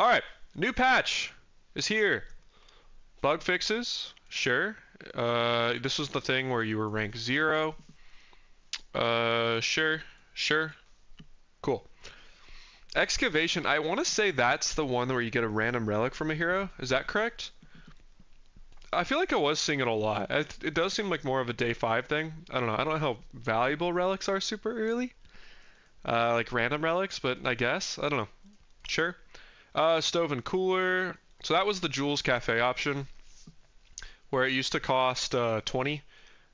Alright, new patch is here. Bug fixes, sure. This was the thing where you were rank 0. Sure, sure. Cool. Excavation, I want to say that's the one where you get a random relic from a hero. Is that correct? I feel like I was seeing it a lot. It does seem like more of a day 5 thing. I don't know. I don't know how valuable relics are super early. Like random relics, but I guess. I don't know. Sure. Stove and cooler. So that was the Jules Cafe option, where it used to cost 20.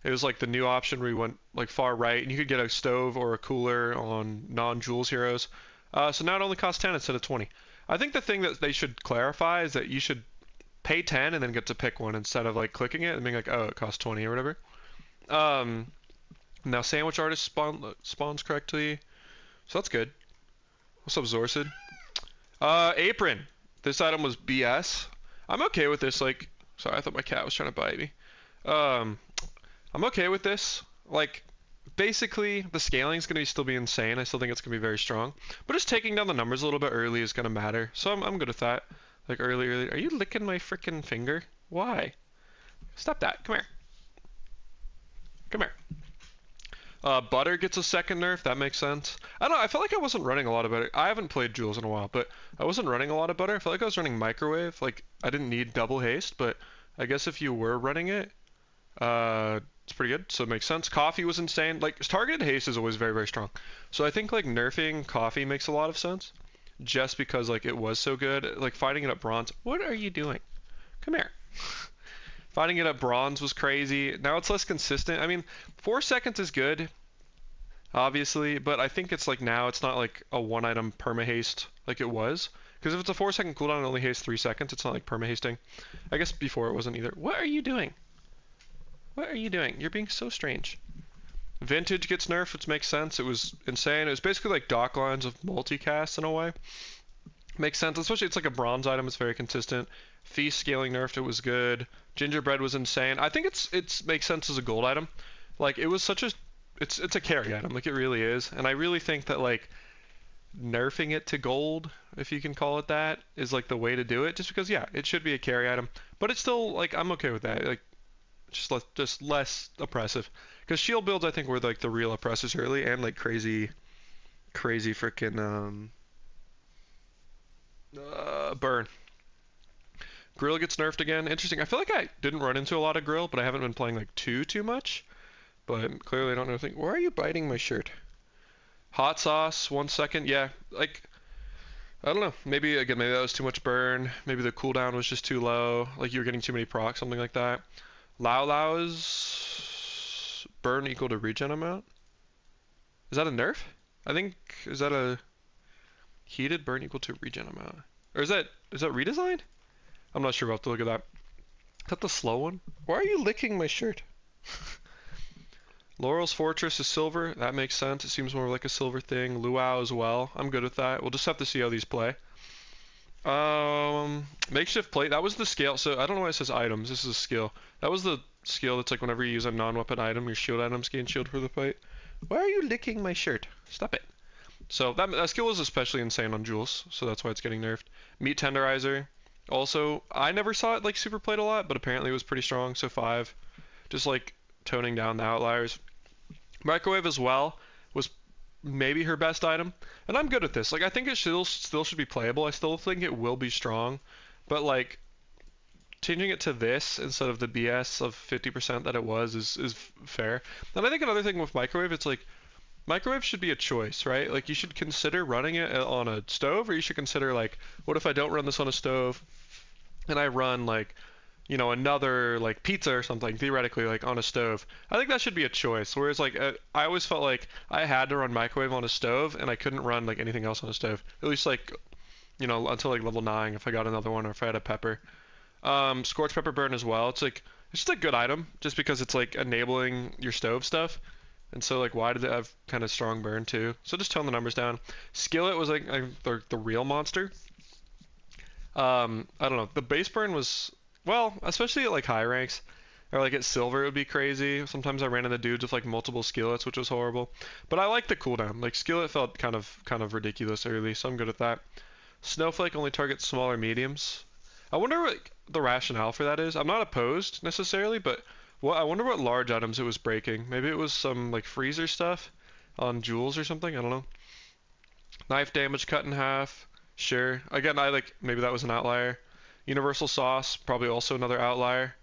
It was like the new option where you went like far right, and you could get a stove or a cooler on non-Jules heroes. So now it only costs 10 instead of 20. I think the thing that they should clarify is that you should pay 10 and then get to pick one instead of like clicking it and being like, oh, it costs 20 or whatever. Now sandwich artist spawns correctly, so that's good. What's up, Zorsid? Apron. This item was BS. I'm okay with this. Like, sorry, I thought my cat was trying to bite me. I'm okay with this. Like, basically, the scaling is going to still be insane. I still think it's going to be very strong. But just taking down the numbers a little bit early is going to matter. So I'm good with that. Like, early. Are you licking my freaking finger? Why? Stop that. Come here. Come here. Butter gets a second nerf. That makes sense. I don't know. I felt like I wasn't running a lot of butter. I haven't played Jules in a while, but I wasn't running a lot of butter. I felt like I was running microwave. Like, I didn't need double haste, but I guess if you were running it, it's pretty good, so it makes sense. Coffee was insane. Like, targeted haste is always very, very strong. So I think, like, nerfing coffee makes a lot of sense, just because, like, it was so good. Like, fighting it at bronze. What are you doing? Come here. Fighting it at bronze was crazy. Now it's less consistent. I mean, 4 seconds is good, obviously, but I think it's, like, now it's not, like, a one-item perma-haste like it was. Because if it's a 4-second cooldown and only haste 3 seconds, it's not, like, perma-hasting. I guess before it wasn't either. What are you doing? What are you doing? You're being so strange. Vintage gets nerfed, which makes sense. It was insane. It was basically like dock lines of multicast in a way. Makes sense, especially it's like a bronze item. It's very consistent. Feast scaling nerfed. It was good. Gingerbread was insane. I think it's makes sense as a gold item. Like it was such a it's a carry item. Like it really is. And I really think that like nerfing it to gold, if you can call it that, is like the way to do it. Just because yeah, it should be a carry item, but it's still like I'm okay with that. Like just less oppressive, because shield builds I think were like the real oppressors early, and like crazy freaking burn. Grill gets nerfed again. Interesting. I feel like I didn't run into a lot of grill, but I haven't been playing like too much. But clearly I don't know. Why are you biting my shirt? Hot sauce. 1 second. Yeah. Like I don't know. Maybe that was too much burn. Maybe the cooldown was just too low. Like you were getting too many procs, something like that. Lao is burn equal to regen amount. Is that a nerf? I think is that a heated burn equal to regen amount, or is that redesigned? I'm not sure. We'll have to look at that. Is that the slow one? Why are you licking my shirt? Laurel's Fortress is silver. That makes sense. It seems more like a silver thing. Luau as well. I'm good with that. We'll just have to see how these play. Makeshift plate. That was the scale. So I don't know why it says items. This is a skill. That was the skill that's like whenever you use a non-weapon item, your shield items gain shield for the plate. Why are you licking my shirt? Stop it. So that skill was especially insane on Jules, so that's why it's getting nerfed. Meat tenderizer. Also, I never saw it like super played a lot, but apparently it was pretty strong, so 5. Just like toning down the outliers. Microwave as well was maybe her best item, and I'm good with this. Like I think it still should be playable. I still think it will be strong, but like changing it to this instead of the BS of 50% that it was is fair. And I think another thing with microwave, it's like microwave should be a choice, right? Like you should consider running it on a stove, or you should consider like, what if I don't run this on a stove and I run like, you know, another like pizza or something theoretically like on a stove. I think that should be a choice. Whereas like I always felt like I had to run microwave on a stove and I couldn't run like anything else on a stove. At least like, you know, until like level 9 if I got another one or if I had a pepper. Scorch pepper burn as well. It's like it's just a good item just because it's like enabling your stove stuff. And so like why did it have kind of strong burn too? So just tone the numbers down. Skillet was like the real monster. I don't know. The base burn was well, especially at like high ranks, or like at silver, it would be crazy. Sometimes I ran into dudes with like multiple skillets, which was horrible. But I like the cooldown. Like skillet felt kind of ridiculous early, so I'm good at that. Snowflake only targets smaller mediums. I wonder what the rationale for that is. I'm not opposed necessarily, but I wonder what large items it was breaking. Maybe it was some like freezer stuff on Jules or something. I don't know. Knife damage cut in half. Sure. Again, I like maybe that was an outlier. Universal sauce, probably also another outlier.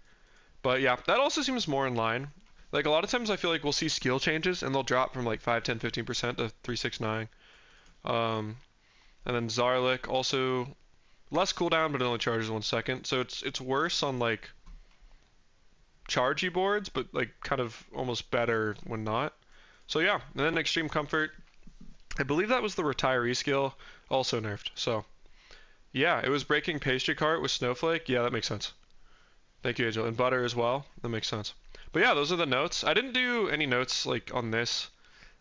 But yeah, that also seems more in line. Like a lot of times I feel like we'll see skill changes and they'll drop from like 5, 10, 15% to 3, 6, 9. And then Zarlik also less cooldown, but it only charges 1 second. So it's worse on like chargey boards, but like kind of almost better when not. So yeah, and then extreme comfort. I believe that was the retiree skill, also nerfed. So yeah, it was breaking pastry cart with snowflake. Yeah, that makes sense. Thank you, Angel. And butter as well. That makes sense. But yeah, those are the notes. I didn't do any notes like on this.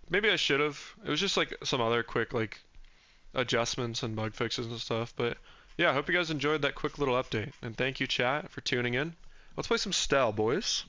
Maybe I should have. It was just like some other quick like adjustments and bug fixes and stuff. But yeah, I hope you guys enjoyed that quick little update. And thank you, chat, for tuning in. Let's play some Stel, boys.